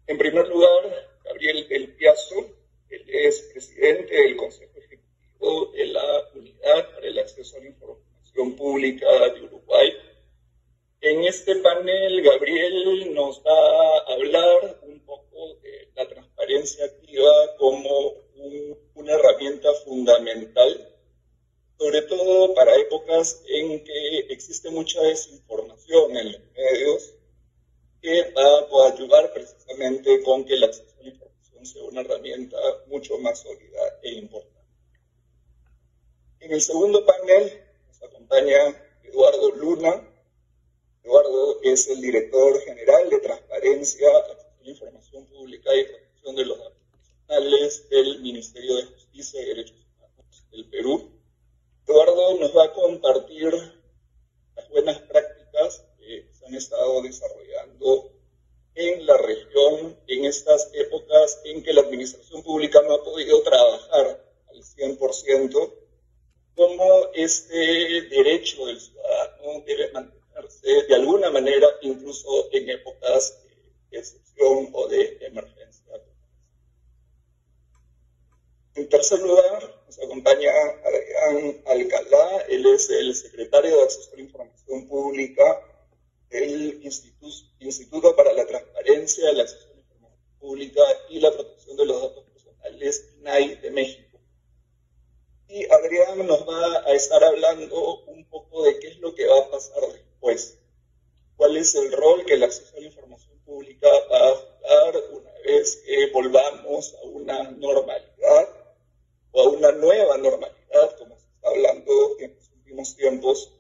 En primer lugar, Gabriel Del Piazzo, él es presidente del Consejo Ejecutivo de la Unidad para el Acceso a la Información Pública de Uruguay. En este panel, Gabriel nos va a hablar un poco de la transparencia activa como una herramienta fundamental, sobre todo para épocas en que existe mucha desinformación en los medios, que va a coadyuvar precisamente con que el acceso a la información sea una herramienta mucho más sólida e importante. En el segundo panel nos acompaña Eduardo Luna. Eduardo es el director general de Transparencia, Acceso a la Información Pública y Protección de los Datos Personales del Ministerio de Justicia y Derechos Humanos del Perú. Eduardo nos va a compartir las buenas prácticas que se han estado desarrollando en la región en estas épocas en que la administración pública no ha podido trabajar al 100%, cómo este derecho del ciudadano debe mantenerse de alguna manera incluso en épocas de excepción o de emergencia. En tercer lugar, nos acompaña Adrián Alcalá. Él es el secretario de Acceso a la Información Pública del Instituto para la Transparencia, el Acceso a la Información Pública y la Protección de los Datos Personales, INAI, de México. Y Adrián nos va a estar hablando un poco de qué es lo que va a pasar después. Cuál es el rol que el acceso a la información pública va a jugar una vez que volvamos a una normalidad o a una nueva normalidad, como se está hablando en los últimos tiempos,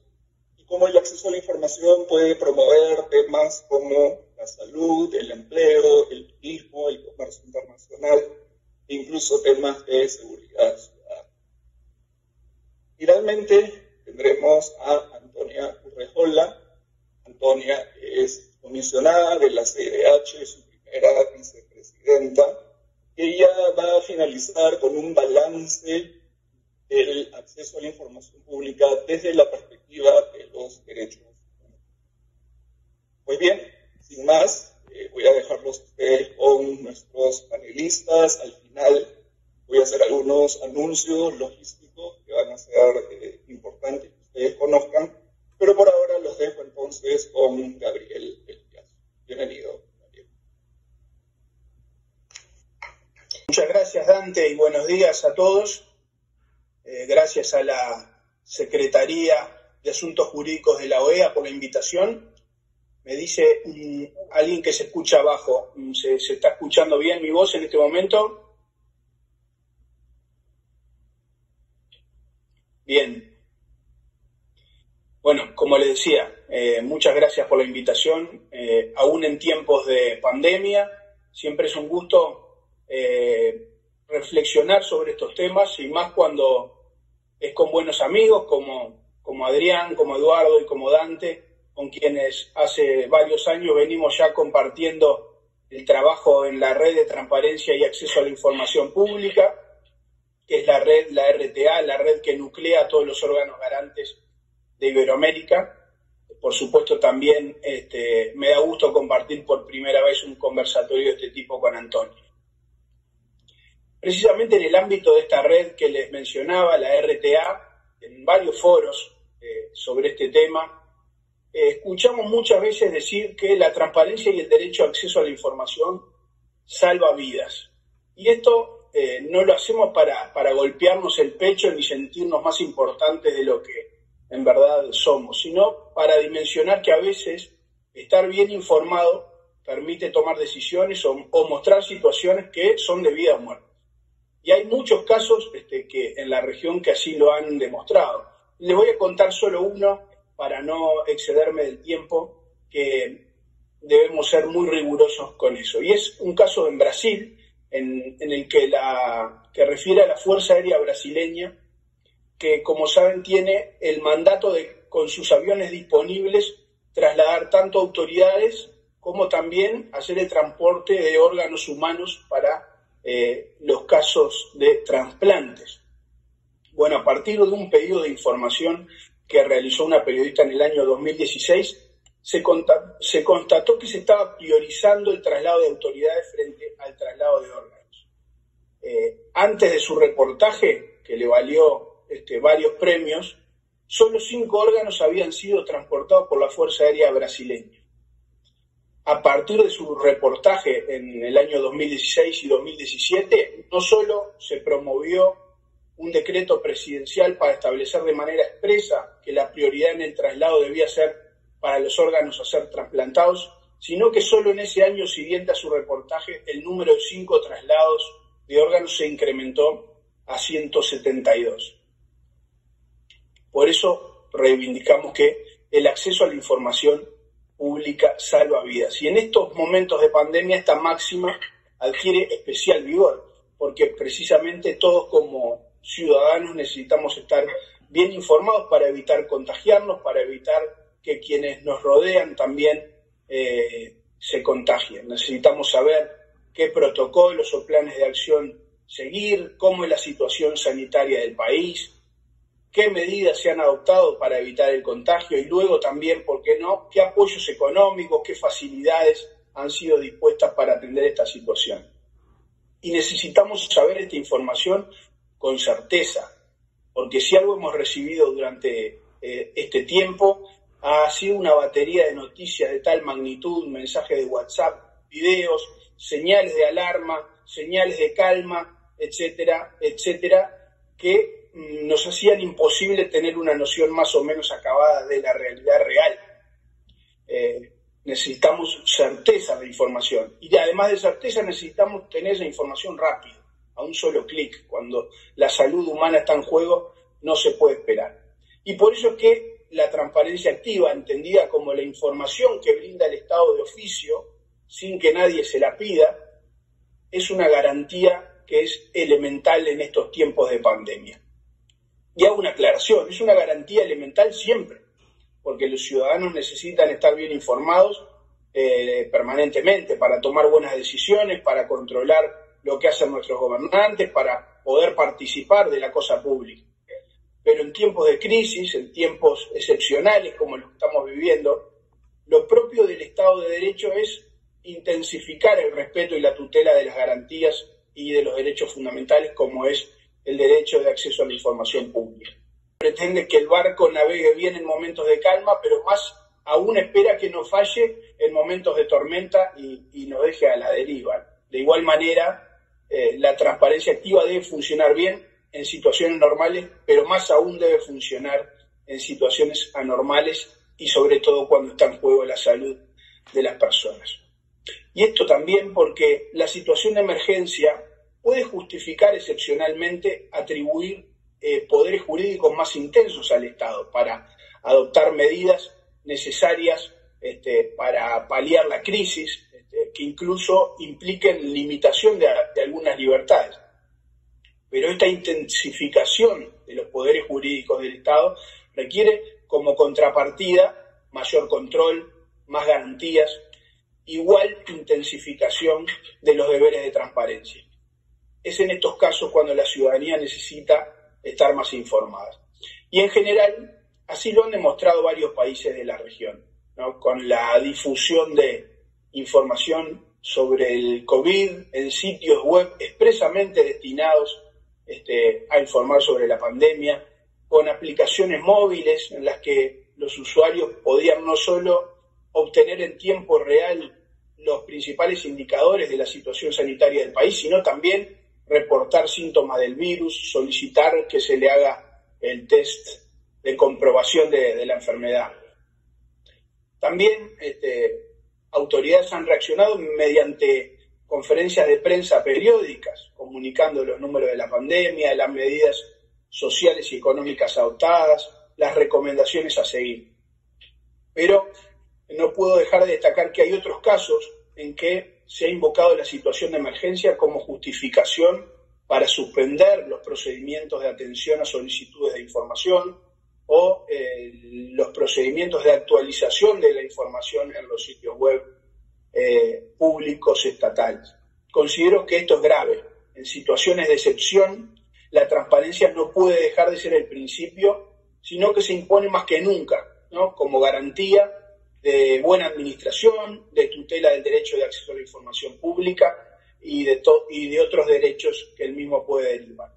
y cómo el acceso a la información puede promover temas como la salud, el empleo, el turismo, el comercio internacional e incluso temas de seguridad ciudadana. Finalmente, tendremos a Antonia Urrejola. Antonia es comisionada de la CIDH, su primera vicepresidenta. Ella va a finalizar con un balance del acceso a la información pública desde la perspectiva de los derechos humanos. Muy bien, sin más, voy a dejarlos ustedes con nuestros panelistas. Al final voy a hacer algunos anuncios logísticos que van a ser importantes que ustedes conozcan, pero por ahora los dejo entonces con Gabriel Del Piazzo. Bienvenido, Gabriel. Muchas gracias, Dante, y buenos días a todos. Gracias a la Secretaría de Asuntos Jurídicos de la OEA por la invitación. Me dice alguien que se escucha abajo. ¿Se está escuchando bien mi voz en este momento? Bien. Bueno, como les decía, muchas gracias por la invitación. Aún en tiempos de pandemia, siempre es un gusto reflexionar sobre estos temas, y más cuando es con buenos amigos como Adrián, como Eduardo y como Dante, con quienes hace varios años venimos ya compartiendo el trabajo en la Red de Transparencia y Acceso a la Información Pública, que es la RTA, la red que nuclea a todos los órganos garantes de Iberoamérica. Por supuesto, también me da gusto compartir por primera vez un conversatorio de este tipo con Antonio. Precisamente en el ámbito de esta red que les mencionaba, la RTA, en varios foros sobre este tema, escuchamos muchas veces decir que la transparencia y el derecho a acceso a la información salva vidas. Y esto no lo hacemos para golpearnos el pecho ni sentirnos más importantes de lo que en verdad somos, sino para dimensionar que a veces estar bien informado permite tomar decisiones o mostrar situaciones que son de vida o muerte. Y hay muchos casos que en la región que así lo han demostrado. Les voy a contar solo uno para no excederme del tiempo, que debemos ser muy rigurosos con eso. Y es un caso en Brasil, en el que refiere a la Fuerza Aérea Brasileña, que, como saben, tiene el mandato de, con sus aviones disponibles, trasladar tanto autoridades como también hacer el transporte de órganos humanos para los casos de trasplantes. Bueno, a partir de un pedido de información que realizó una periodista en el año 2016, se constató que se estaba priorizando el traslado de autoridades frente al traslado de órganos. Antes de su reportaje, que le valió varios premios, solo 5 órganos habían sido transportados por la Fuerza Aérea brasileña. A partir de su reportaje en el año 2016 y 2017, no solo se promovió un decreto presidencial para establecer de manera expresa que la prioridad en el traslado debía ser para los órganos a ser trasplantados, sino que solo en ese año siguiente a su reportaje el número de 5 traslados de órganos se incrementó a 172. Por eso reivindicamos que el acceso a la información pública salva vidas. Y en estos momentos de pandemia esta máxima adquiere especial vigor, porque precisamente todos como ciudadanos necesitamos estar bien informados para evitar contagiarnos, para evitar que quienes nos rodean también se contagien. Necesitamos saber qué protocolos o planes de acción seguir, cómo es la situación sanitaria del país, qué medidas se han adoptado para evitar el contagio y luego también, ¿por qué no?, qué apoyos económicos, qué facilidades han sido dispuestas para atender esta situación. Y necesitamos saber esta información con certeza, porque si algo hemos recibido durante este tiempo ha sido una batería de noticias de tal magnitud, mensajes de WhatsApp, videos, señales de alarma, señales de calma, etcétera, etcétera, que nos hacían imposible tener una noción más o menos acabada de la realidad real. Necesitamos certeza de información y además de certeza necesitamos tener esa información rápido, a un solo clic. Cuando la salud humana está en juego no se puede esperar. Y por eso es que la transparencia activa, entendida como la información que brinda el Estado de oficio sin que nadie se la pida, es una garantía que es elemental en estos tiempos de pandemia. Y hago una aclaración, es una garantía elemental siempre, porque los ciudadanos necesitan estar bien informados permanentemente para tomar buenas decisiones, para controlar lo que hacen nuestros gobernantes, para poder participar de la cosa pública. Pero en tiempos de crisis, en tiempos excepcionales como los que estamos viviendo, lo propio del Estado de Derecho es intensificar el respeto y la tutela de las garantías y de los derechos fundamentales como es el derecho de acceso a la información pública. Pretende que el barco navegue bien en momentos de calma, pero más aún espera que no falle en momentos de tormenta y nos deje a la deriva. De igual manera, la transparencia activa debe funcionar bien en situaciones normales, pero más aún debe funcionar en situaciones anormales y sobre todo cuando está en juego la salud de las personas. Y esto también porque la situación de emergencia puede justificar excepcionalmente atribuir poderes jurídicos más intensos al Estado para adoptar medidas necesarias para paliar la crisis, que incluso impliquen limitación de algunas libertades. Pero esta intensificación de los poderes jurídicos del Estado requiere como contrapartida mayor control, más garantías, igual intensificación de los deberes de transparencia. Es en estos casos cuando la ciudadanía necesita estar más informada. Y en general, así lo han demostrado varios países de la región, ¿no? Con la difusión de información sobre el COVID en sitios web expresamente destinados a informar sobre la pandemia, con aplicaciones móviles en las que los usuarios podían no solo obtener en tiempo real los principales indicadores de la situación sanitaria del país, sino también reportar síntomas del virus, solicitar que se le haga el test de comprobación de la enfermedad. También autoridades han reaccionado mediante conferencias de prensa periódicas, comunicando los números de la pandemia, las medidas sociales y económicas adoptadas, las recomendaciones a seguir. Pero no puedo dejar de destacar que hay otros casos en que se ha invocado la situación de emergencia como justificación para suspender los procedimientos de atención a solicitudes de información o los procedimientos de actualización de la información en los sitios web públicos estatales. Considero que esto es grave. En situaciones de excepción, la transparencia no puede dejar de ser el principio, sino que se impone más que nunca, ¿no?, como garantía de buena administración, de tutela del derecho de acceso a la información pública y de otros derechos que el mismo puede derivar.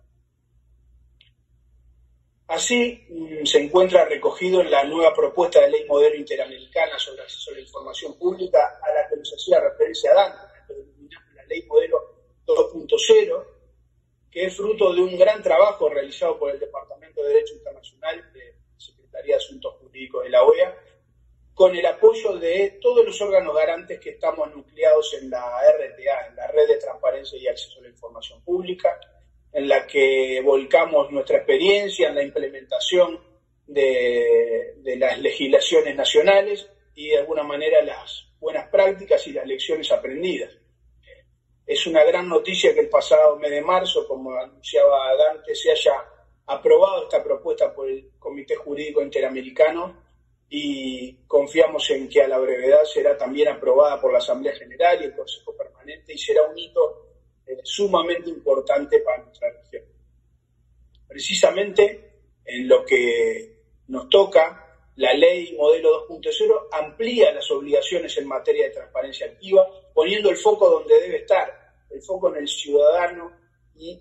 Así se encuentra recogido en la nueva propuesta de ley modelo interamericana sobre acceso a la información pública, a la que nos hacía referencia Dante, que denominamos la ley modelo 2.0, que es fruto de un gran trabajo realizado por el Departamento de Derecho Internacional de la Secretaría de Asuntos Jurídicos de la OEA, con el apoyo de todos los órganos garantes que estamos nucleados en la RTA, en la Red de Transparencia y Acceso a la Información Pública, en la que volcamos nuestra experiencia en la implementación de las legislaciones nacionales y de alguna manera las buenas prácticas y las lecciones aprendidas. Es una gran noticia que el pasado mes de marzo, como anunciaba Dante, se haya aprobado esta propuesta por el Comité Jurídico Interamericano y confiamos en que a la brevedad será también aprobada por la Asamblea General y el Consejo Permanente y será un hito sumamente importante para nuestra región. Precisamente en lo que nos toca, la ley modelo 2.0 amplía las obligaciones en materia de transparencia activa, poniendo el foco donde debe estar, el foco en el ciudadano y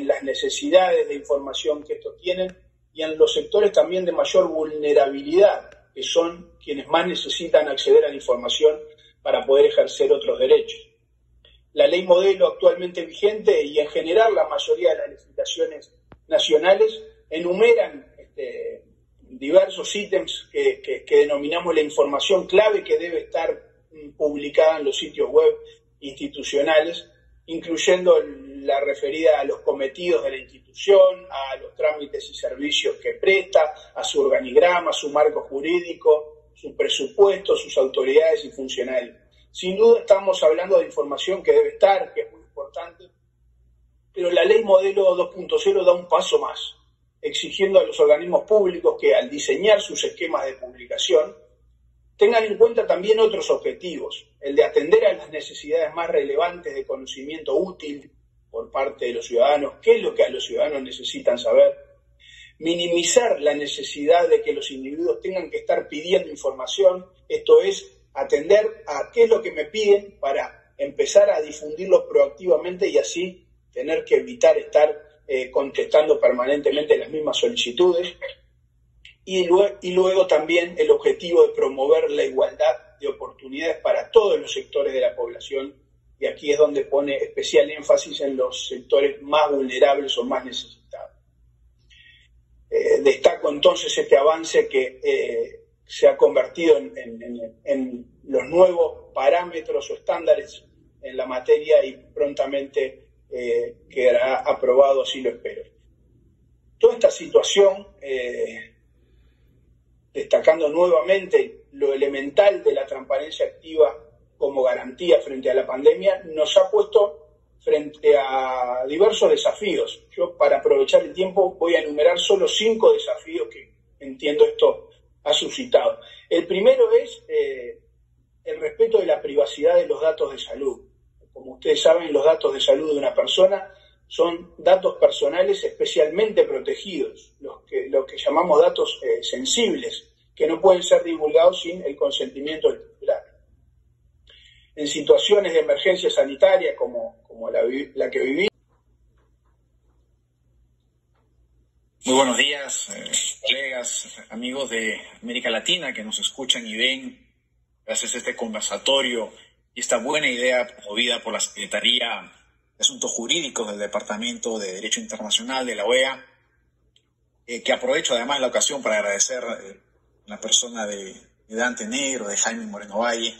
las necesidades de información que estos tienen y en los sectores también de mayor vulnerabilidad, que son quienes más necesitan acceder a la información para poder ejercer otros derechos. La ley modelo actualmente vigente y en general la mayoría de las legislaciones nacionales enumeran diversos ítems que denominamos la información clave que debe estar publicada en los sitios web institucionales, incluyendo la referida a los cometidos de la institución, a los trámites y servicios que presta, a su organigrama, a su marco jurídico, su presupuesto, sus autoridades y funcionarios. Sin duda estamos hablando de información que debe estar, que es muy importante, pero la ley modelo 2.0 da un paso más, exigiendo a los organismos públicos que al diseñar sus esquemas de publicación tengan en cuenta también otros objetivos, el de atender a las necesidades más relevantes de conocimiento útil por parte de los ciudadanos, qué es lo que a los ciudadanos necesitan saber, minimizar la necesidad de que los individuos tengan que estar pidiendo información, esto es, atender a qué es lo que me piden para empezar a difundirlo proactivamente y así tener que evitar estar contestando permanentemente las mismas solicitudes. Y luego también el objetivo de promover la igualdad de oportunidades para todos los sectores de la población, y aquí es donde pone especial énfasis en los sectores más vulnerables o más necesitados. Destaco entonces este avance que se ha convertido en los nuevos parámetros o estándares en la materia y prontamente quedará aprobado, así lo espero. Toda esta situación, destacando nuevamente lo elemental de la transparencia activa como garantía frente a la pandemia, nos ha puesto frente a diversos desafíos. Yo, para aprovechar el tiempo, voy a enumerar solo 5 desafíos que entiendo esto ha suscitado. El primero es el respeto de la privacidad de los datos de salud. Como ustedes saben, los datos de salud de una persona son datos personales especialmente protegidos, lo que llamamos datos sensibles, que no pueden ser divulgados sin el consentimiento del titular. En situaciones de emergencia sanitaria como la que vivimos. Muy buenos días, colegas, amigos de América Latina que nos escuchan y ven gracias a este conversatorio y esta buena idea promovida por la Secretaría de Asuntos Jurídicos del Departamento de Derecho Internacional de la OEA, que aprovecho además la ocasión para agradecer la persona de Dante Negro, de Jaime Moreno Valle,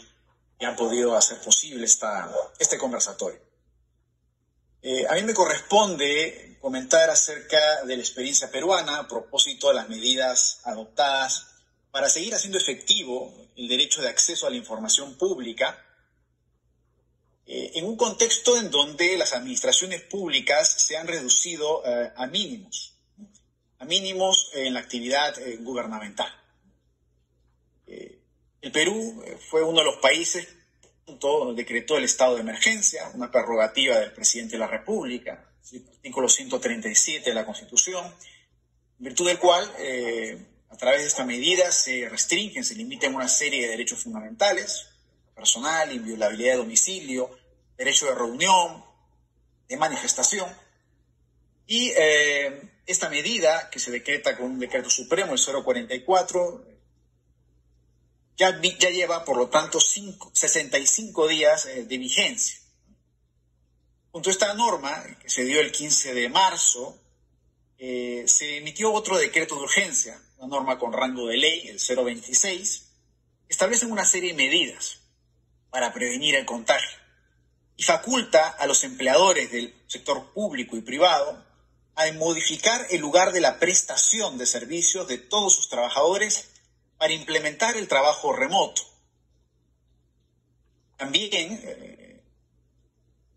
que han podido hacer posible este conversatorio. A mí me corresponde comentar acerca de la experiencia peruana a propósito de las medidas adoptadas para seguir haciendo efectivo el derecho de acceso a la información pública en un contexto en donde las administraciones públicas se han reducido a mínimos en la actividad gubernamental. El Perú fue uno de los países que decretó el estado de emergencia, una prerrogativa del presidente de la República, el artículo 137 de la Constitución, en virtud del cual, a través de esta medida se restringen, se limitan una serie de derechos fundamentales, personal, inviolabilidad de domicilio, derecho de reunión, de manifestación. Y esta medida, que se decreta con un decreto supremo, el 044, ya lleva, por lo tanto, 65 días de vigencia. Junto a esta norma, que se dio el 15 de marzo, se emitió otro decreto de urgencia, una norma con rango de ley, el 026, que establece una serie de medidas para prevenir el contagio y faculta a los empleadores del sector público y privado a modificar el lugar de la prestación de servicios de todos sus trabajadores para implementar el trabajo remoto. También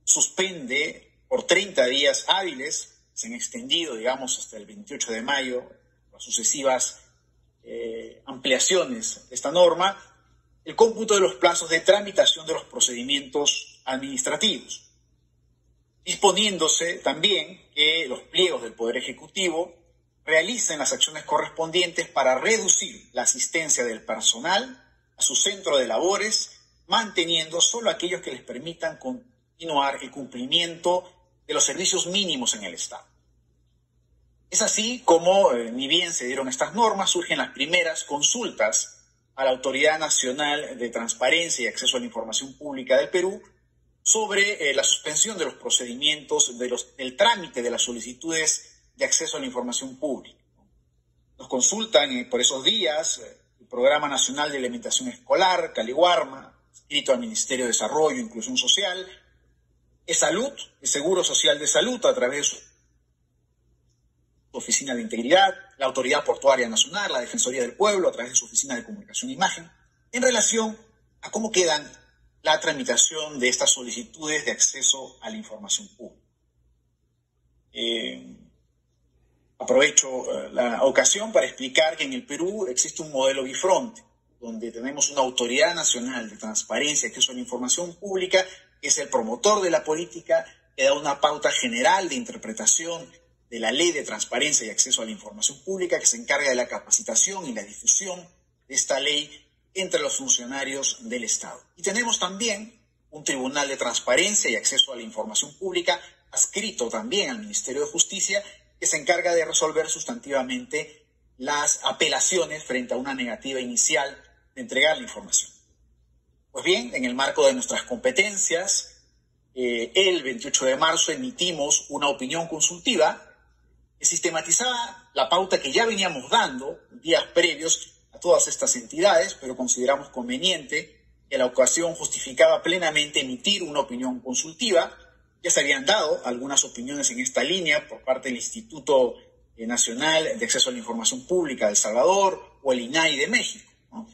suspende por 30 días hábiles, se han extendido, digamos, hasta el 28 de mayo, las sucesivas ampliaciones de esta norma, el cómputo de los plazos de tramitación de los procedimientos administrativos, disponiéndose también que los pliegos del Poder Ejecutivo realicen las acciones correspondientes para reducir la asistencia del personal a su centro de labores, manteniendo solo aquellos que les permitan continuar el cumplimiento de los servicios mínimos en el Estado. Es así como, ni bien se dieron estas normas, surgen las primeras consultas a la Autoridad Nacional de Transparencia y Acceso a la Información Pública del Perú sobre la suspensión de los procedimientos del trámite de las solicitudes de acceso a la información pública. Nos consultan por esos días el Programa Nacional de Alimentación Escolar, Caliwarma, escrito al Ministerio de Desarrollo e Inclusión Social, Salud, el Seguro Social de Salud a través de su Oficina de Integridad, la Autoridad Portuaria Nacional, la Defensoría del Pueblo a través de su Oficina de Comunicación e Imagen, en relación a cómo quedan la tramitación de estas solicitudes de acceso a la información pública. Aprovecho la ocasión para explicar que en el Perú existe un modelo bifronte, donde tenemos una Autoridad Nacional de Transparencia y Acceso a la Información Pública, que es el promotor de la política, que da una pauta general de interpretación de la Ley de Transparencia y Acceso a la Información Pública, que se encarga de la capacitación y la difusión de esta ley entre los funcionarios del Estado. Y tenemos también un Tribunal de Transparencia y Acceso a la Información Pública, adscrito también al Ministerio de Justicia, que se encarga de resolver sustantivamente las apelaciones frente a una negativa inicial de entregar la información. Pues bien, en el marco de nuestras competencias, el 28 de marzo emitimos una opinión consultiva que sistematizaba la pauta que ya veníamos dando días previos a todas estas entidades, pero consideramos conveniente que la ocasión justificaba plenamente emitir una opinión consultiva. Ya se habían dado algunas opiniones en esta línea por parte del Instituto Nacional de Acceso a la Información Pública de El Salvador o el INAI de México, ¿no?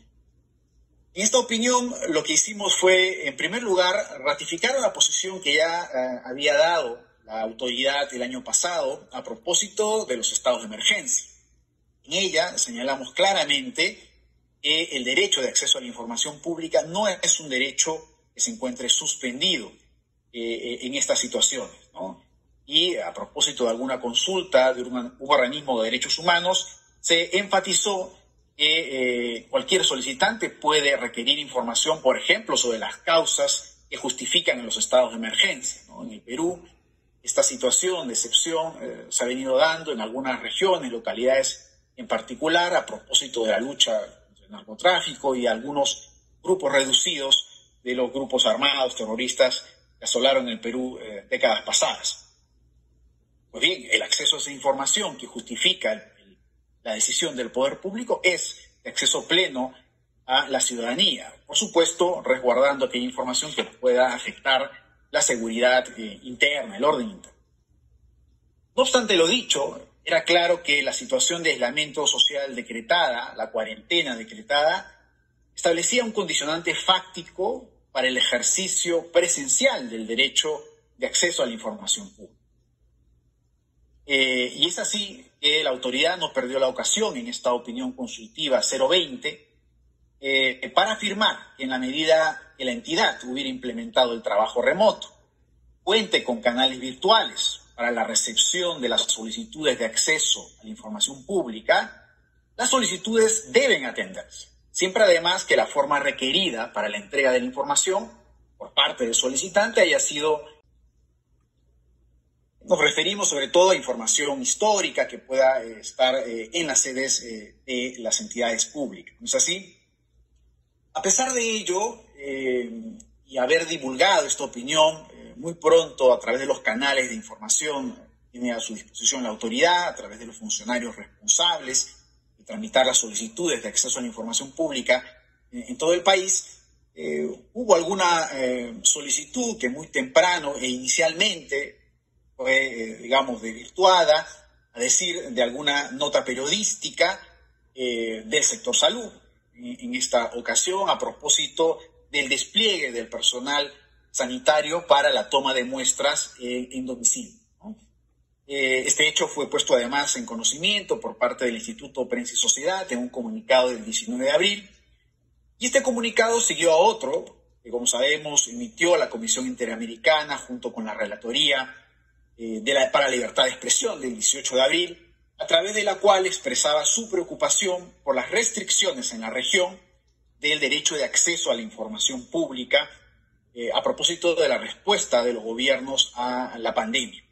En esta opinión lo que hicimos fue, en primer lugar, ratificar la posición que ya había dado la autoridad el año pasado a propósito de los estados de emergencia. En ella señalamos claramente que el derecho de acceso a la información pública no es un derecho que se encuentre suspendido en estas situaciones, ¿no? Y a propósito de alguna consulta de un organismo de derechos humanos, se enfatizó que cualquier solicitante puede requerir información, por ejemplo, sobre las causas que justifican en los estados de emergencia, ¿no? En el Perú, esta situación de excepción se ha venido dando en algunas regiones, localidades en particular, a propósito de la lucha contra el narcotráfico y algunos grupos reducidos de los grupos armados terroristas que asolaron el Perú décadas pasadas. Pues bien, el acceso a esa información que justifica la decisión del poder público es de acceso pleno a la ciudadanía, por supuesto resguardando aquella información que pueda afectar la seguridad interna, el orden interno. No obstante lo dicho, era claro que la situación de aislamiento social decretada, la cuarentena decretada, establecía un condicionante fáctico para el ejercicio presencial del derecho de acceso a la información pública. Y es así que la autoridad no perdió la ocasión en esta opinión consultiva 020 para afirmar que en la medida que la entidad hubiera implementado el trabajo remoto, cuente con canales virtuales para la recepción de las solicitudes de acceso a la información pública, las solicitudes deben atenderse, siempre además que la forma requerida para la entrega de la información por parte del solicitante haya sido. Nos referimos sobre todo a información histórica que pueda estar en las sedes de las entidades públicas. ¿No es así? A pesar de ello, y haber divulgado esta opinión muy pronto a través de los canales de información que tiene a su disposición la autoridad, a través de los funcionarios responsables de tramitar las solicitudes de acceso a la información pública en todo el país, hubo alguna solicitud que muy temprano e inicialmente fue, desvirtuada, a decir de alguna nota periodística del sector salud. En esta ocasión, a propósito del despliegue del personal sanitario para la toma de muestras en domicilio, ¿no? Este hecho fue puesto además en conocimiento por parte del Instituto Prensa y Sociedad en un comunicado del 19 de abril, y este comunicado siguió a otro que, como sabemos, emitió la Comisión Interamericana junto con la Relatoría para la Libertad de Expresión del 18 de abril, a través de la cual expresaba su preocupación por las restricciones en la región del derecho de acceso a la información pública a propósito de la respuesta de los gobiernos a la pandemia.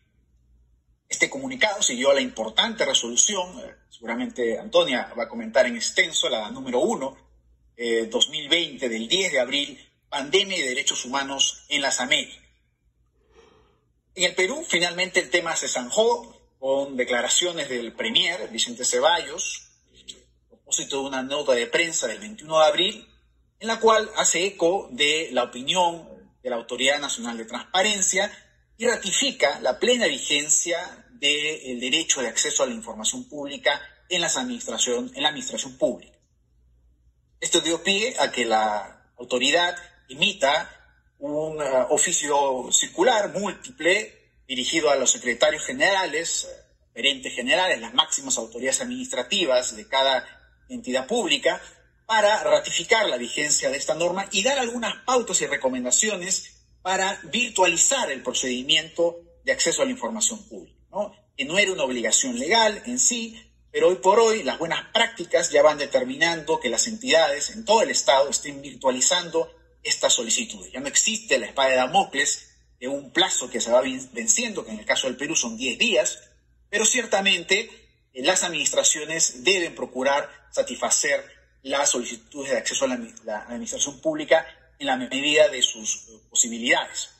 Este comunicado siguió a la importante resolución, seguramente Antonia va a comentar en extenso, la número 1, 2020 del 10 de abril, Pandemia y Derechos Humanos en las Américas. En el Perú, finalmente, el tema se zanjó con declaraciones del premier Vicente Ceballos, a propósito de una nota de prensa del 21 de abril, en la cual hace eco de la opinión de la Autoridad Nacional de Transparencia y ratifica la plena vigencia del derecho de acceso a la información pública en la administración pública. Esto dio pie a que la autoridad emita un oficio circular múltiple dirigido a los secretarios generales, gerentes generales, las máximas autoridades administrativas de cada entidad pública, para ratificar la vigencia de esta norma y dar algunas pautas y recomendaciones para virtualizar el procedimiento de acceso a la información pública, ¿no? Que no era una obligación legal en sí, pero hoy por hoy las buenas prácticas ya van determinando que las entidades en todo el Estado estén virtualizando estas solicitudes. Ya no existe la espada de Damocles de un plazo que se va venciendo, que en el caso del Perú son 10 días, pero ciertamente las administraciones deben procurar satisfacer las solicitudes de acceso a la administración pública en la medida de sus posibilidades.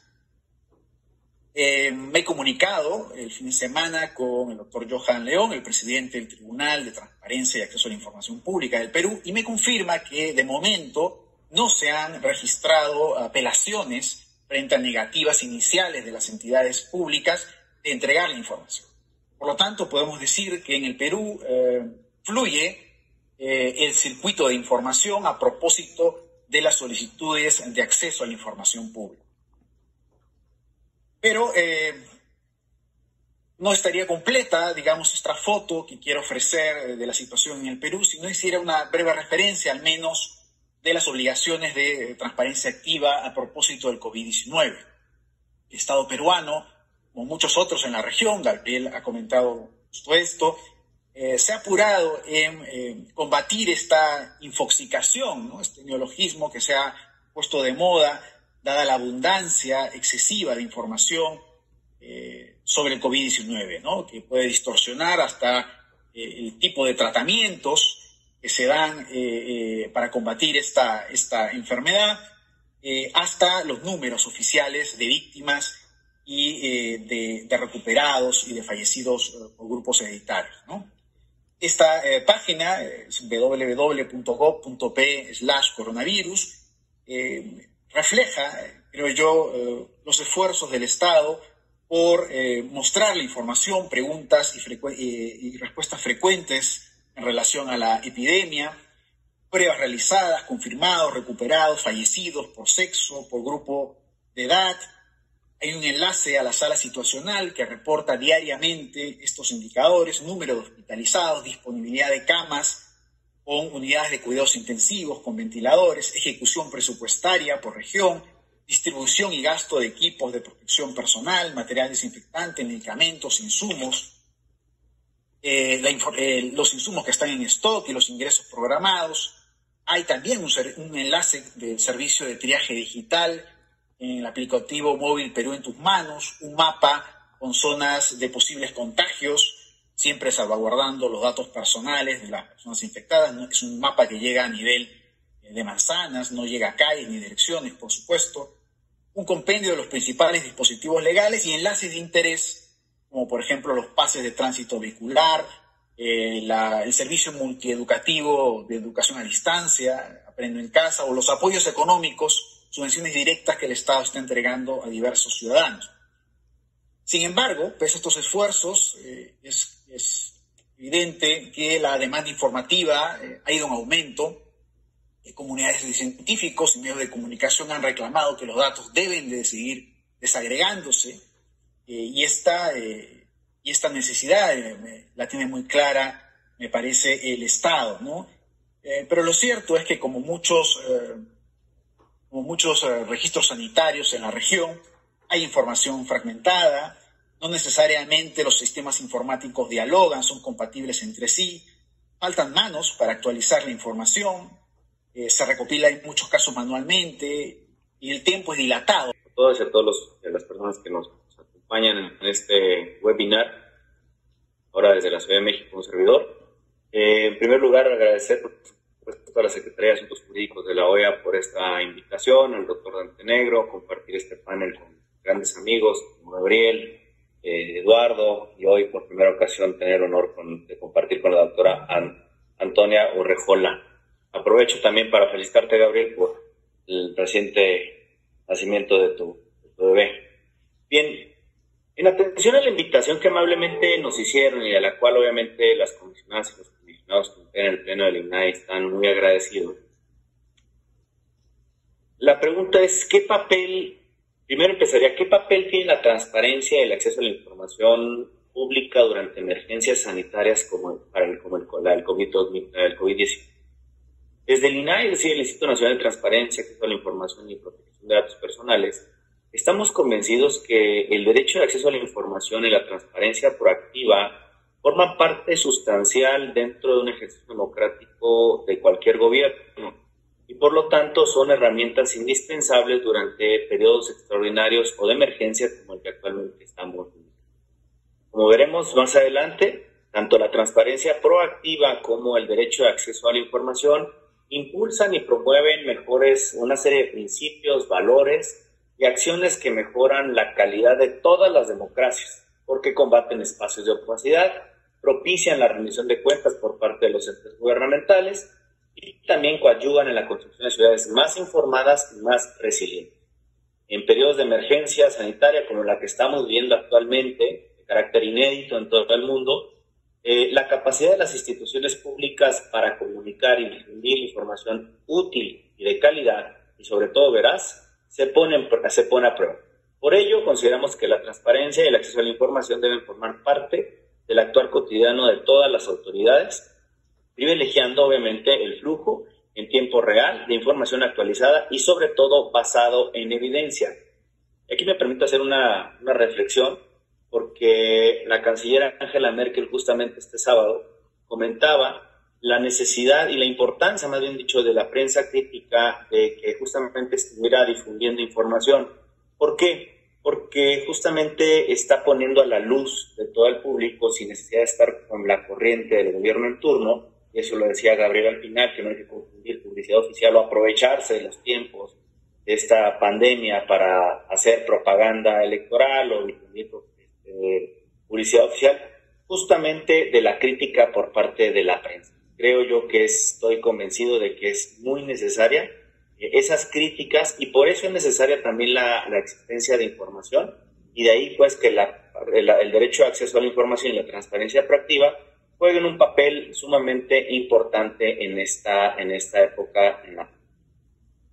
Me he comunicado el fin de semana con el doctor Johan León, el presidente del Tribunal de Transparencia y Acceso a la Información Pública del Perú, y me confirma que de momento no se han registrado apelaciones frente a negativas iniciales de las entidades públicas de entregar la información. Por lo tanto, podemos decir que en el Perú fluye el circuito de información a propósito de las solicitudes de acceso a la información pública. Pero no estaría completa, esta foto que quiero ofrecer de la situación en el Perú si no hiciera una breve referencia, al menos, de las obligaciones de transparencia activa a propósito del COVID-19. El Estado peruano, como muchos otros en la región, Gabriel ha comentado justo esto, se ha apurado en combatir esta infoxicación, ¿no? Este neologismo que se ha puesto de moda, dada la abundancia excesiva de información sobre el COVID-19, ¿no? Que puede distorsionar hasta el tipo de tratamientos que se dan para combatir esta enfermedad, hasta los números oficiales de víctimas y de recuperados y de fallecidos por grupos hereditarios, ¿no? Esta página es www.gov.p/coronavirus, refleja, creo yo, los esfuerzos del Estado por mostrar la información, preguntas y respuestas frecuentes en relación a la epidemia, pruebas realizadas, confirmados, recuperados, fallecidos por sexo, por grupo de edad. Hay un enlace a la sala situacional que reporta diariamente estos indicadores: número de hospitalizados, disponibilidad de camas con unidades de cuidados intensivos, con ventiladores, ejecución presupuestaria por región, distribución y gasto de equipos de protección personal, material desinfectante, medicamentos, insumos. los insumos que están en stock y los ingresos programados. Hay también un enlace del servicio de triaje digital en el aplicativo móvil Perú en tus manos, un mapa con zonas de posibles contagios, siempre salvaguardando los datos personales de las personas infectadas. ¿No? Es un mapa que llega a nivel de manzanas, no llega a calles ni direcciones, por supuesto. Un compendio de los principales dispositivos legales y enlaces de interés, como por ejemplo los pases de tránsito vehicular, el servicio multieducativo de educación a distancia, Aprendo en Casa, o los apoyos económicos, subvenciones directas que el Estado está entregando a diversos ciudadanos. Sin embargo, pese a estos esfuerzos, es evidente que la demanda informativa ha ido en aumento. Comunidades de científicos y medios de comunicación han reclamado que los datos deben de seguir desagregándose, y esta necesidad la tiene muy clara, me parece, el Estado, ¿no? Pero lo cierto es que como muchos registros sanitarios en la región, hay información fragmentada, no necesariamente los sistemas informáticos dialogan, son compatibles entre sí, faltan manos para actualizar la información, se recopila en muchos casos manualmente y el tiempo es dilatado. A todas y a todas las personas que nos acompañan en este webinar, ahora desde la Ciudad de México, un servidor. En primer lugar, agradecer por supuesto a la Secretaría de Asuntos Jurídicos de la OEA por esta invitación, al doctor Dante Negro, compartir este panel con grandes amigos como Gabriel, Eduardo, y hoy por primera ocasión tener el honor de compartir con la doctora Antonia Urrejola. Aprovecho también para felicitarte, Gabriel, por el reciente nacimiento de tu bebé. Bien, en atención a la invitación que amablemente nos hicieron y a la cual obviamente las comisionadas y los comisionados en el Pleno del INAI están muy agradecidos, la pregunta es, primero empezaría, ¿qué papel tiene la transparencia y el acceso a la información pública durante emergencias sanitarias como el COVID-19? Desde el INAI, es decir, el Instituto Nacional de Transparencia, Acceso a la Información y Protección de Datos Personales, estamos convencidos que el derecho de acceso a la información y la transparencia proactiva forman parte sustancial dentro de un ejercicio democrático de cualquier gobierno y por lo tanto son herramientas indispensables durante periodos extraordinarios o de emergencia como el que actualmente estamos viviendo. Como veremos más adelante, tanto la transparencia proactiva como el derecho de acceso a la información impulsan y promueven una serie de principios, valores y acciones que mejoran la calidad de todas las democracias, porque combaten espacios de opacidad, propician la rendición de cuentas por parte de los entes gubernamentales y también coadyuvan en la construcción de ciudades más informadas y más resilientes. En periodos de emergencia sanitaria como la que estamos viviendo actualmente, de carácter inédito en todo el mundo, la capacidad de las instituciones públicas para comunicar y difundir información útil y de calidad, y sobre todo veraz, se pone a prueba. Por ello, consideramos que la transparencia y el acceso a la información deben formar parte del actuar cotidiano de todas las autoridades, privilegiando obviamente el flujo en tiempo real de información actualizada y sobre todo basado en evidencia. Aquí me permito hacer una reflexión, porque la canciller Angela Merkel justamente este sábado comentaba la necesidad y la importancia, más bien dicho, de la prensa crítica de que justamente estuviera difundiendo información. ¿Por qué? Porque justamente está poniendo a la luz de todo el público, sin necesidad de estar con la corriente del gobierno en turno, y eso lo decía Gabriel al final, que no hay que confundir publicidad oficial o aprovecharse de los tiempos de esta pandemia para hacer propaganda electoral o difundir publicidad oficial, justamente de la crítica por parte de la prensa. Creo yo que estoy convencido de que es muy necesaria esas críticas y por eso es necesaria también la existencia de información y de ahí pues que el derecho de acceso a la información y la transparencia proactiva jueguen un papel sumamente importante en esta época.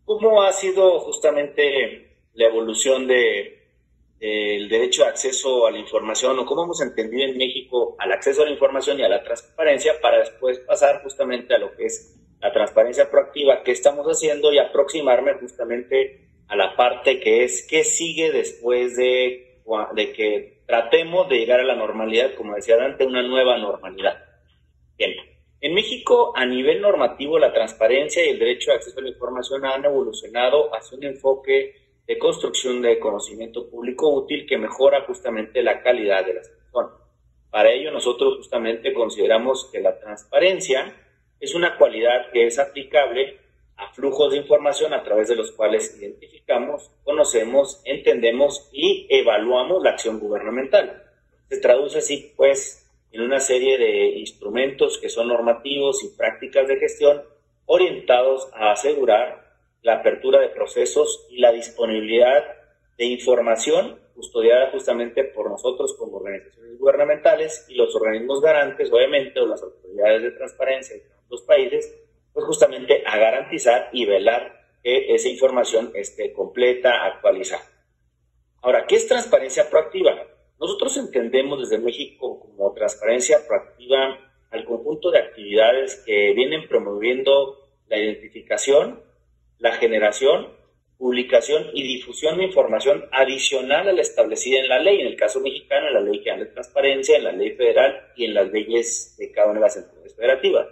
¿Cómo ha sido justamente la evolución del derecho de acceso a la información o cómo hemos entendido en México al acceso a la información y a la transparencia para después pasar justamente a lo que es la transparencia proactiva que estamos haciendo y aproximarme justamente a la parte que es qué sigue después de de que tratemos de llegar a la normalidad, como decía Dante, una nueva normalidad. Bien, en México, a nivel normativo, la transparencia y el derecho de acceso a la información han evolucionado hacia un enfoque de construcción de conocimiento público útil que mejora justamente la calidad de las personas. Para ello, nosotros justamente consideramos que la transparencia es una cualidad que es aplicable a flujos de información a través de los cuales identificamos, conocemos, entendemos y evaluamos la acción gubernamental. Se traduce así, pues, en una serie de instrumentos que son normativos y prácticas de gestión orientados a asegurar la apertura de procesos y la disponibilidad de información custodiada justamente por nosotros como organizaciones gubernamentales y los organismos garantes, obviamente, o las autoridades de transparencia de los países, pues justamente a garantizar y velar que esa información esté completa, actualizada. Ahora, ¿qué es transparencia proactiva? Nosotros entendemos desde México como transparencia proactiva al conjunto de actividades que vienen promoviendo la identificación, la generación, publicación y difusión de información adicional a la establecida en la ley, en el caso mexicano, en la Ley General de Transparencia, en la ley federal y en las leyes de cada una de las entidades federativas.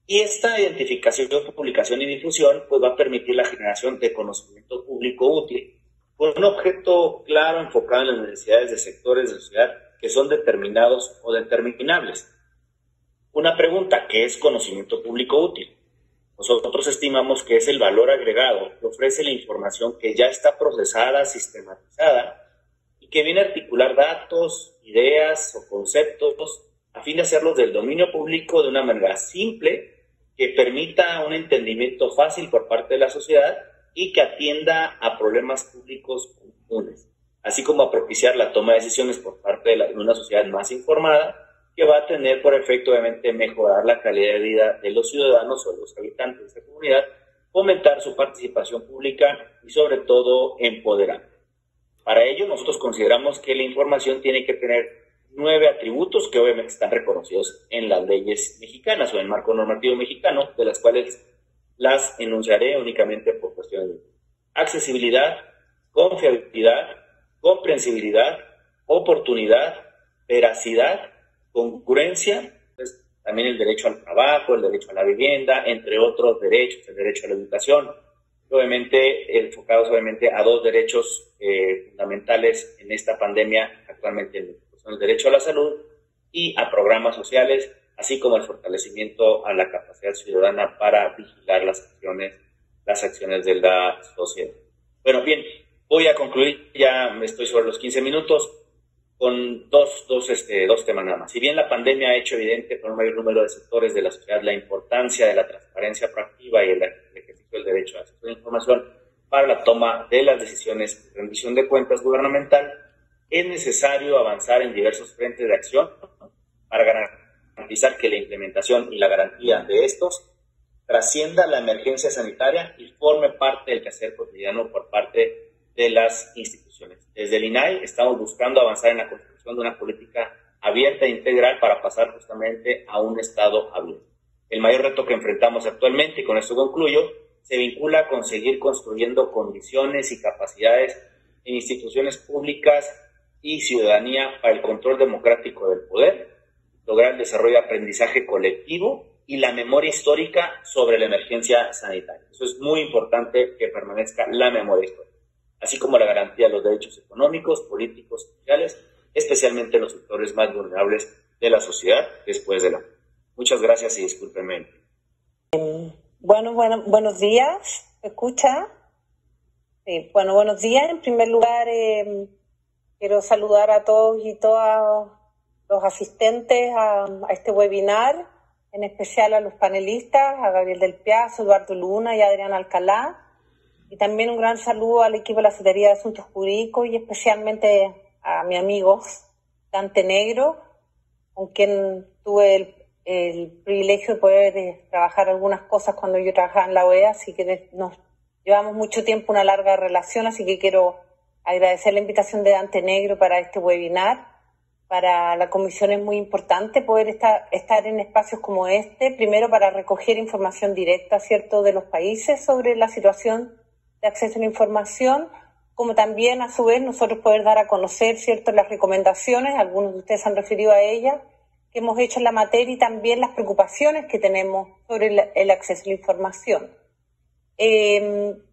Y esta identificación, publicación y difusión pues va a permitir la generación de conocimiento público útil, con un objeto claro enfocado en las necesidades de sectores de la sociedad que son determinados o determinables. Una pregunta: ¿qué es conocimiento público útil? Nosotros estimamos que es el valor agregado que ofrece la información que ya está procesada, sistematizada y que viene a articular datos, ideas o conceptos a fin de hacerlos del dominio público de una manera simple que permita un entendimiento fácil por parte de la sociedad y que atienda a problemas públicos comunes, así como a propiciar la toma de decisiones por parte de una sociedad más informada, que va a tener por efecto, obviamente, mejorar la calidad de vida de los ciudadanos o los habitantes de esta comunidad, fomentar su participación pública y, sobre todo, empoderar. Para ello, nosotros consideramos que la información tiene que tener 9 atributos que obviamente están reconocidos en las leyes mexicanas o en el marco normativo mexicano, de las cuales las enunciaré únicamente por cuestiones de accesibilidad, confiabilidad, comprensibilidad, oportunidad, veracidad, concurrencia, pues, también el derecho al trabajo, el derecho a la vivienda, entre otros derechos, el derecho a la educación, obviamente enfocados obviamente a 2 derechos fundamentales en esta pandemia actualmente en México, son el derecho a la salud y a programas sociales, así como el fortalecimiento a la capacidad ciudadana para vigilar las acciones de la sociedad. Bueno, bien, voy a concluir, ya estoy sobre los 15 minutos, con dos temas nada más. Si bien la pandemia ha hecho evidente para un mayor número de sectores de la sociedad la importancia de la transparencia proactiva y el ejercicio del derecho a acceso a la información para la toma de las decisiones de rendición de cuentas gubernamental, es necesario avanzar en diversos frentes de acción para garantizar que la implementación y la garantía de estos trascienda la emergencia sanitaria y forme parte del quehacer cotidiano por parte de las instituciones. Desde el INAI estamos buscando avanzar en la construcción de una política abierta e integral para pasar justamente a un Estado abierto. El mayor reto que enfrentamos actualmente, y con esto concluyo, se vincula a conseguir construyendo condiciones y capacidades en instituciones públicas y ciudadanía para el control democrático del poder, lograr el desarrollo de aprendizaje colectivo y la memoria histórica sobre la emergencia sanitaria. Eso es muy importante, que permanezca la memoria histórica, así como la garantía de los derechos económicos, políticos y sociales, especialmente los sectores más vulnerables de la sociedad después de la. Muchas gracias y discúlpenme. Buenos días, ¿me escucha? Sí, bueno, buenos días. En primer lugar, quiero saludar a todos y todas los asistentes a este webinar, en especial a los panelistas, a Gabriel del Piazzo, Eduardo Luna y Adrián Alcalá. Y también un gran saludo al equipo de la Secretaría de Asuntos Jurídicos y especialmente a mi amigo Dante Negro, con quien tuve el privilegio de poder trabajar algunas cosas cuando yo trabajaba en la OEA, así que nos llevamos mucho tiempo, una larga relación, así que quiero agradecer la invitación de Dante Negro para este webinar. Para la Comisión es muy importante poder estar en espacios como este, primero para recoger información directa, ¿cierto?, de los países sobre la situación de acceso a la información, como también a su vez nosotros poder dar a conocer, ¿cierto?, las recomendaciones, algunos de ustedes se han referido a ellas, que hemos hecho en la materia y también las preocupaciones que tenemos sobre el acceso a la información.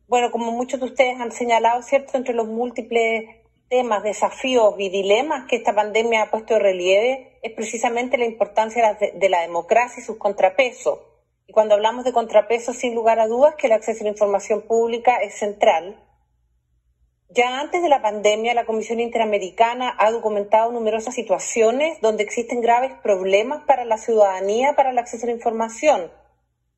Bueno, como muchos de ustedes han señalado, ¿cierto?, entre los múltiples temas, desafíos y dilemas que esta pandemia ha puesto de relieve es precisamente la importancia de la democracia y sus contrapesos. Y cuando hablamos de contrapesos, sin lugar a dudas, que el acceso a la información pública es central. Ya antes de la pandemia, la Comisión Interamericana ha documentado numerosas situaciones donde existen graves problemas para la ciudadanía para el acceso a la información.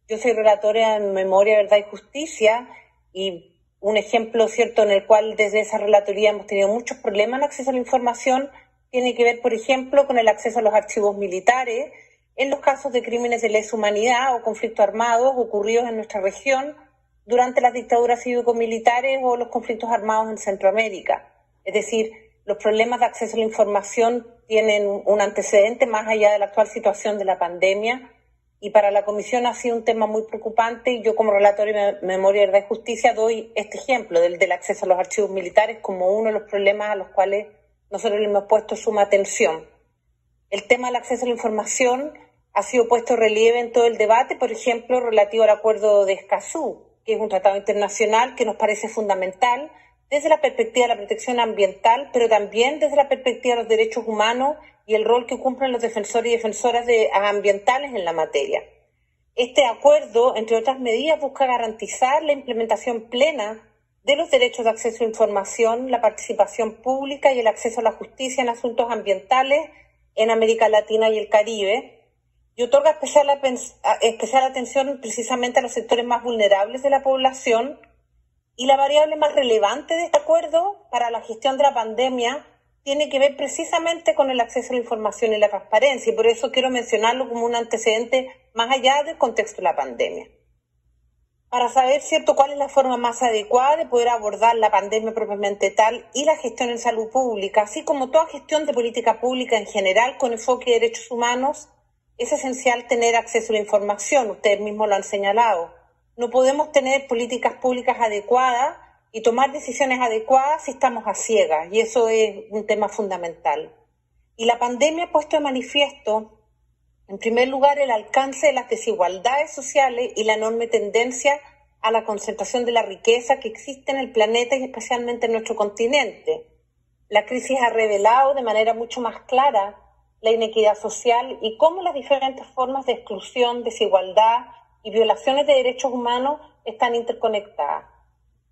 Yo soy relatora en Memoria, Verdad y Justicia, y un ejemplo, ¿cierto?, en el cual desde esa relatoría hemos tenido muchos problemas en acceso a la información tiene que ver, por ejemplo, con el acceso a los archivos militares en los casos de crímenes de lesa humanidad o conflictos armados ocurridos en nuestra región durante las dictaduras cívico-militares o los conflictos armados en Centroamérica. Es decir, los problemas de acceso a la información tienen un antecedente más allá de la actual situación de la pandemia, y para la Comisión ha sido un tema muy preocupante, y yo como relatora de Memoria, Verdad y Justicia doy este ejemplo del acceso a los archivos militares como uno de los problemas a los cuales nosotros le hemos puesto suma atención. El tema del acceso a la información ha sido puesto en relieve en todo el debate, por ejemplo, relativo al Acuerdo de Escazú, que es un tratado internacional que nos parece fundamental desde la perspectiva de la protección ambiental, pero también desde la perspectiva de los derechos humanos y el rol que cumplen los defensores y defensoras ambientales en la materia. Este acuerdo, entre otras medidas, busca garantizar la implementación plena de los derechos de acceso a información, la participación pública y el acceso a la justicia en asuntos ambientales en América Latina y el Caribe, y otorga especial atención precisamente a los sectores más vulnerables de la población. Y la variable más relevante de este acuerdo para la gestión de la pandemia tiene que ver precisamente con el acceso a la información y la transparencia, y por eso quiero mencionarlo como un antecedente más allá del contexto de la pandemia. Para saber, ¿cierto?, cuál es la forma más adecuada de poder abordar la pandemia propiamente tal y la gestión en salud pública, así como toda gestión de política pública en general con enfoque de derechos humanos, es esencial tener acceso a la información, ustedes mismos lo han señalado. No podemos tener políticas públicas adecuadas y tomar decisiones adecuadas si estamos a ciegas, y eso es un tema fundamental. Y la pandemia ha puesto de manifiesto, en primer lugar, el alcance de las desigualdades sociales y la enorme tendencia a la concentración de la riqueza que existe en el planeta y especialmente en nuestro continente. La crisis ha revelado de manera mucho más clara la inequidad social y cómo las diferentes formas de exclusión, desigualdad y violaciones de derechos humanos están interconectadas.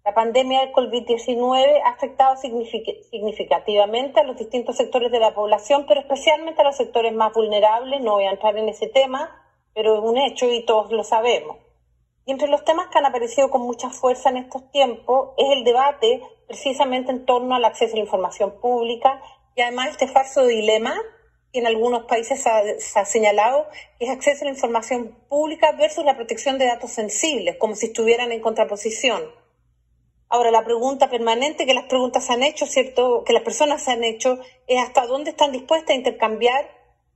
La pandemia del COVID-19 ha afectado significativamente a los distintos sectores de la población, pero especialmente a los sectores más vulnerables. No voy a entrar en ese tema, pero es un hecho y todos lo sabemos. Y entre los temas que han aparecido con mucha fuerza en estos tiempos es el debate precisamente en torno al acceso a la información pública y además este falso dilema que en algunos países se ha señalado, que es acceso a la información pública versus la protección de datos sensibles, como si estuvieran en contraposición. Ahora, la pregunta permanente que las preguntas se han hecho, ¿cierto?, que las personas se han hecho, es hasta dónde están dispuestas a intercambiar,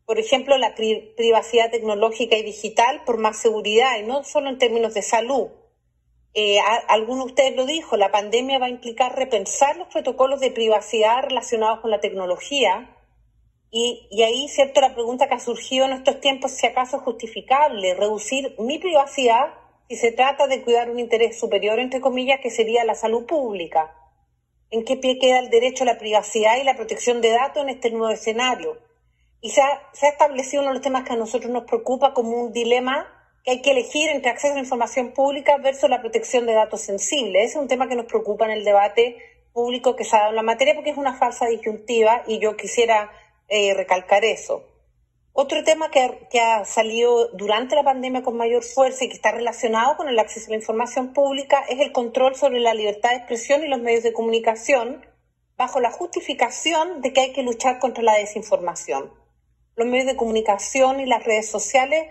por ejemplo, la privacidad tecnológica y digital por más seguridad, y no solo en términos de salud. Alguno de ustedes lo dijo, la pandemia va a implicar repensar los protocolos de privacidad relacionados con la tecnología, y ahí, ¿cierto?, la pregunta que ha surgido en estos tiempos, si acaso es justificable reducir mi privacidad si se trata de cuidar un interés superior, entre comillas, que sería la salud pública. ¿En qué pie queda el derecho a la privacidad y la protección de datos en este nuevo escenario? Y se ha establecido uno de los temas que a nosotros nos preocupa como un dilema que hay que elegir entre acceso a la información pública versus la protección de datos sensibles. Ese es un tema que nos preocupa en el debate público que se ha dado en la materia porque es una falsa disyuntiva y yo quisiera recalcar eso. Otro tema que ha salido durante la pandemia con mayor fuerza y que está relacionado con el acceso a la información pública es el control sobre la libertad de expresión y los medios de comunicación bajo la justificación de que hay que luchar contra la desinformación. Los medios de comunicación y las redes sociales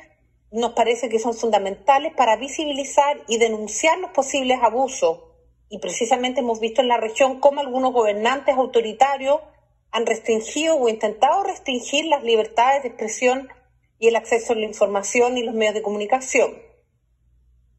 nos parece que son fundamentales para visibilizar y denunciar los posibles abusos. Y precisamente hemos visto en la región cómo algunos gobernantes autoritarios han restringido o intentado restringir las libertades de expresión y el acceso a la información y los medios de comunicación.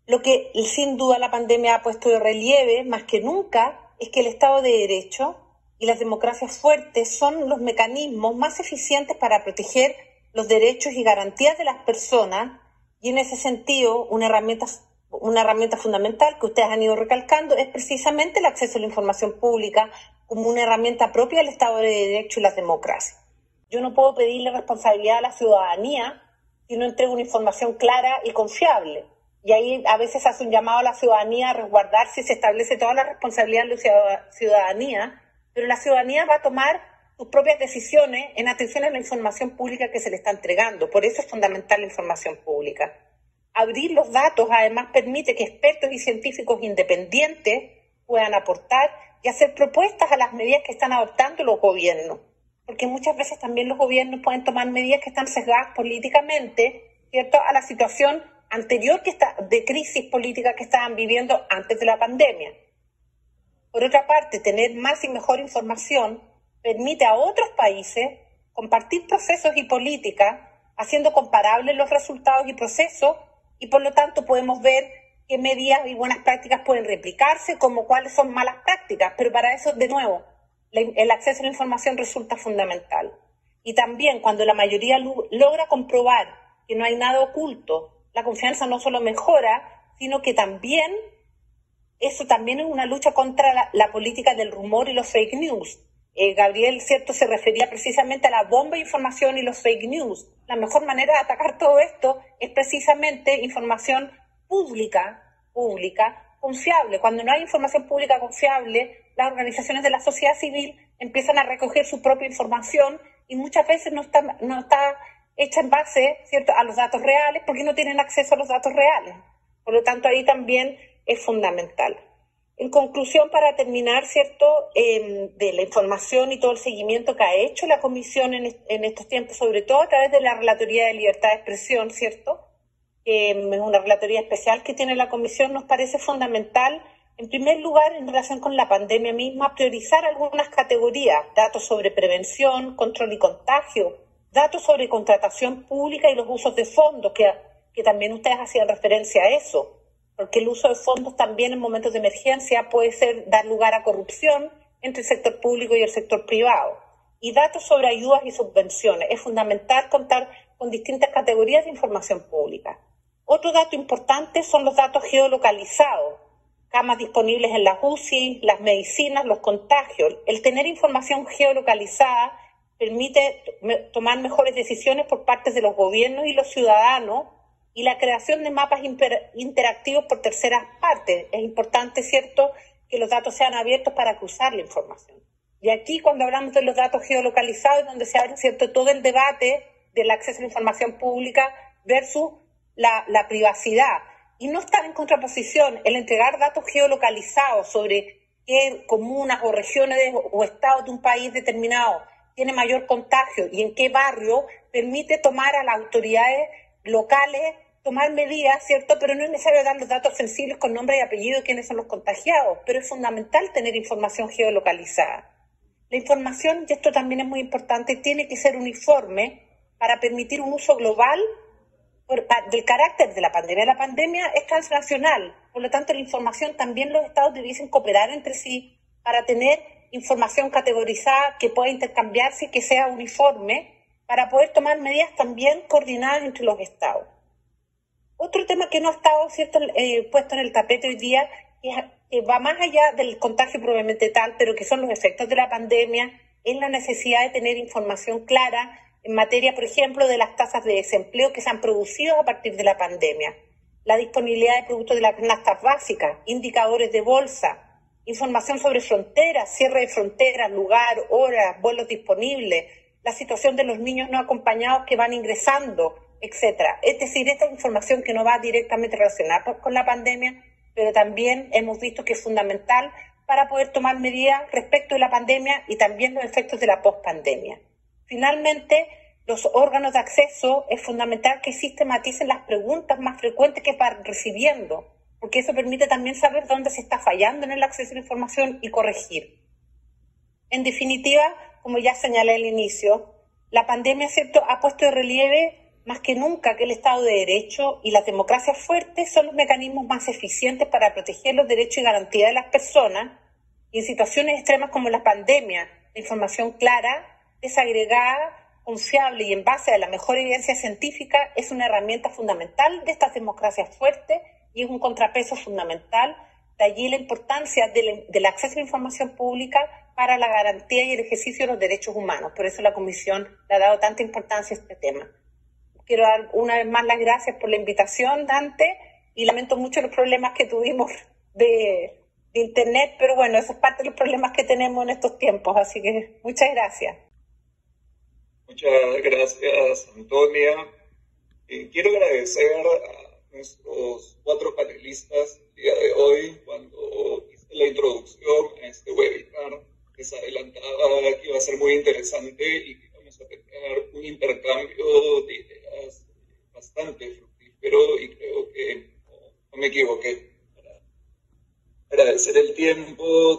Lo que sin duda la pandemia ha puesto de relieve más que nunca es que el Estado de Derecho y las democracias fuertes son los mecanismos más eficientes para proteger los derechos y garantías de las personas, y en ese sentido una herramienta fundamental que ustedes han ido recalcando es precisamente el acceso a la información pública como una herramienta propia del Estado de Derecho y las democracias. Yo no puedo pedirle responsabilidad a la ciudadanía si no entrego una información clara y confiable. Y ahí a veces hace un llamado a la ciudadanía a resguardarse y se establece toda la responsabilidad de la ciudadanía, pero la ciudadanía va a tomar sus propias decisiones en atención a la información pública que se le está entregando. Por eso es fundamental la información pública. Abrir los datos además permite que expertos y científicos independientes puedan aportar y hacer propuestas a las medidas que están adoptando los gobiernos, porque muchas veces también los gobiernos pueden tomar medidas que están sesgadas políticamente, ¿cierto?, a la situación anterior de crisis política que estaban viviendo antes de la pandemia. Por otra parte, tener más y mejor información permite a otros países compartir procesos y políticas, haciendo comparables los resultados y procesos, y por lo tanto podemos ver qué medidas y buenas prácticas pueden replicarse, como cuáles son malas prácticas, pero para eso, de nuevo, el acceso a la información resulta fundamental. Y también cuando la mayoría logra comprobar que no hay nada oculto, la confianza no solo mejora, sino que también, eso también es una lucha contra la política del rumor y los fake news. Gabriel, cierto, se refería precisamente a la bomba de información y los fake news. La mejor manera de atacar todo esto es precisamente información pública, confiable. Cuando no hay información pública confiable, las organizaciones de la sociedad civil empiezan a recoger su propia información y muchas veces no está hecha en base, ¿cierto?, a los datos reales, porque no tienen acceso a los datos reales. Por lo tanto, ahí también es fundamental. En conclusión, para terminar, ¿cierto?, de la información y todo el seguimiento que ha hecho la Comisión en estos tiempos, sobre todo a través de la Relatoría de Libertad de Expresión, ¿cierto?, es una relatoría especial que tiene la Comisión, nos parece fundamental, en primer lugar, en relación con la pandemia misma, priorizar algunas categorías: datos sobre prevención, control y contagio, datos sobre contratación pública y los usos de fondos, que también ustedes hacían referencia a eso, porque el uso de fondos también en momentos de emergencia puede dar lugar a corrupción entre el sector público y el sector privado. Y datos sobre ayudas y subvenciones. Es fundamental contar con distintas categorías de información pública. Otro dato importante son los datos geolocalizados, camas disponibles en las UCI, las medicinas, los contagios. El tener información geolocalizada permite tomar mejores decisiones por parte de los gobiernos y los ciudadanos, y la creación de mapas interactivos por terceras partes. Es importante, ¿cierto?, que los datos sean abiertos para cruzar la información. Y aquí, cuando hablamos de los datos geolocalizados, es donde se abre, ¿cierto?, todo el debate del acceso a la información pública versus la privacidad. Y no estar en contraposición el entregar datos geolocalizados sobre qué comunas o regiones o estados de un país determinado tiene mayor contagio y en qué barrio, permite tomar a las autoridades locales, tomar medidas, ¿cierto? Pero no es necesario dar los datos sensibles con nombre y apellido de quiénes son los contagiados, pero es fundamental tener información geolocalizada. La información, y esto también es muy importante, tiene que ser uniforme para permitir un uso global del carácter de la pandemia. La pandemia es transnacional, por lo tanto la información también los estados debiesen cooperar entre sí para tener información categorizada que pueda intercambiarse y que sea uniforme, para poder tomar medidas también coordinadas entre los estados. Otro tema que no ha estado, ¿cierto?, puesto en el tapete hoy día, que va más allá del contagio probablemente tal, pero que son los efectos de la pandemia, es la necesidad de tener información clara en materia, por ejemplo, de las tasas de desempleo que se han producido a partir de la pandemia, la disponibilidad de productos de las canastas básicas, indicadores de bolsa, información sobre fronteras, cierre de fronteras, lugar, horas, vuelos disponibles, la situación de los niños no acompañados que van ingresando, etcétera. Es decir, esta información que no va directamente relacionada con la pandemia, pero también hemos visto que es fundamental para poder tomar medidas respecto de la pandemia y también los efectos de la pospandemia. Finalmente, los órganos de acceso es fundamental que sistematicen las preguntas más frecuentes que van recibiendo, porque eso permite también saber dónde se está fallando en el acceso a la información y corregir. En definitiva, como ya señalé al inicio, la pandemia, ¿cierto?, ha puesto de relieve más que nunca que el Estado de Derecho y las democracias fuertes son los mecanismos más eficientes para proteger los derechos y garantías de las personas, Y en situaciones extremas como la pandemia, la información clara, desagregada, confiable y en base a la mejor evidencia científica es una herramienta fundamental de estas democracias fuertes y es un contrapeso fundamental. De allí la importancia del acceso a la información pública para la garantía y el ejercicio de los derechos humanos. Por eso la Comisión le ha dado tanta importancia a este tema. Quiero dar una vez más las gracias por la invitación, Dante, y lamento mucho los problemas que tuvimos de Internet, pero bueno, eso es parte de los problemas que tenemos en estos tiempos, así que muchas gracias. Muchas gracias, Antonia. Quiero agradecer a nuestros 4 panelistas el día de hoy. Cuando hice la introducción a este webinar, les adelantaba que iba a ser muy interesante y que vamos a tener un intercambio de ideas bastante fructífero, y creo que no me equivoqué. Para agradecer el tiempo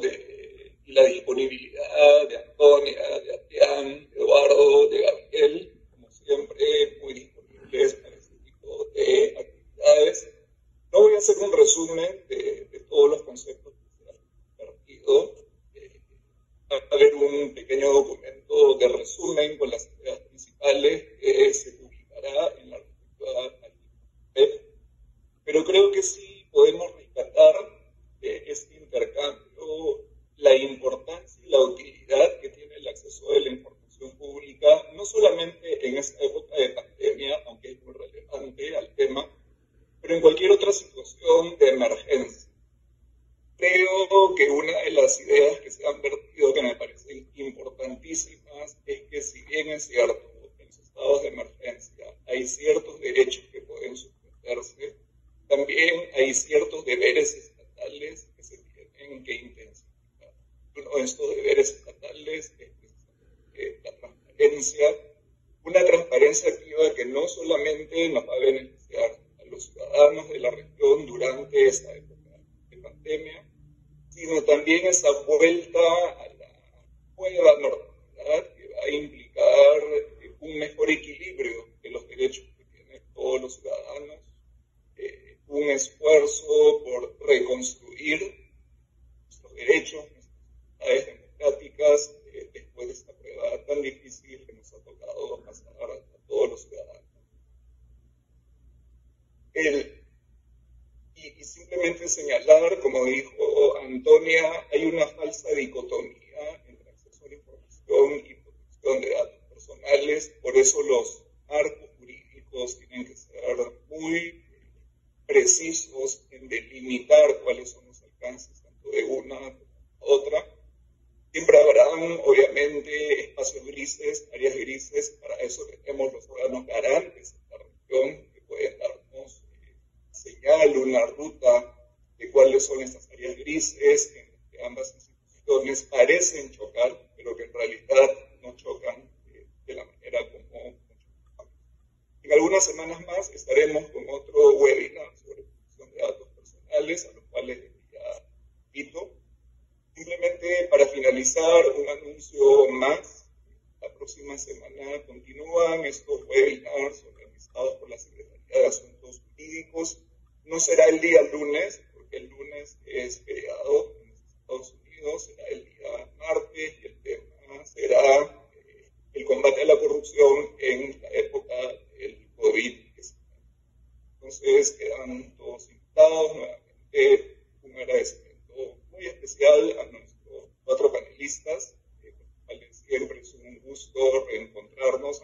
y la disponibilidad de Antonia, de Adrián, de Eduardo, de Gabriel, como siempre, muy disponibles para este tipo de actividades. No voy a hacer un resumen de todos los conceptos que se han compartido. Va a haber un pequeño documento de resumen con las ideas principales que se publicará en la respectiva web. Pero creo que sí podemos rescatar este intercambio la importancia y la utilidad que tiene el acceso a la información pública, no solamente en esta época de pandemia, aunque es muy relevante al tema, pero en cualquier otra situación de emergencia. Creo que una de las ideas que se han vertido que me parecen importantísimas es que, si bien es cierto, en los estados de emergencia hay ciertos derechos que pueden suspenderse, también hay ciertos deberes estatales que se tienen que intensificar. Uno de estos deberes estatales es la transparencia, una transparencia activa que no solamente nos va a beneficiar a los ciudadanos de la región durante esta época de pandemia, sino también esa vuelta a la nueva normalidad que va a implicar un mejor equilibrio de los derechos que tienen todos los ciudadanos, un esfuerzo por reconstruir nuestros derechos, nuestras democráticas, después de esta prueba tan difícil que nos ha tocado pasar a todos los ciudadanos. Y simplemente señalar, como dijo Antonia, hay una falsa dicotomía entre acceso a la información y protección de datos personales. Por eso los marcos jurídicos tienen que ser muy precisos en delimitar cuáles son los alcances tanto de una como de otra. Siempre habrán, obviamente, espacios grises, áreas grises. Para eso tenemos los órganos garantes de la región que pueden darnos señal, una ruta de cuáles son estas áreas grises en las que ambas instituciones parecen chocar, pero que en realidad no chocan de la manera como chocamos. En algunas semanas más estaremos con otro webinar sobre protección de datos personales, a los cuales les invito. Simplemente para finalizar, un anuncio más. La próxima semana continúan estos webinars organizados por la Secretaría de Asuntos Jurídicos. No será el día lunes, porque el lunes es feriado en los Estados Unidos, será el día martes, y el tema será el combate a la corrupción en la época del COVID-19. Entonces quedan todos invitados. Nuevamente un agradecimiento muy especial a nuestros 4 panelistas, con los cuales siempre es un gusto reencontrarnos.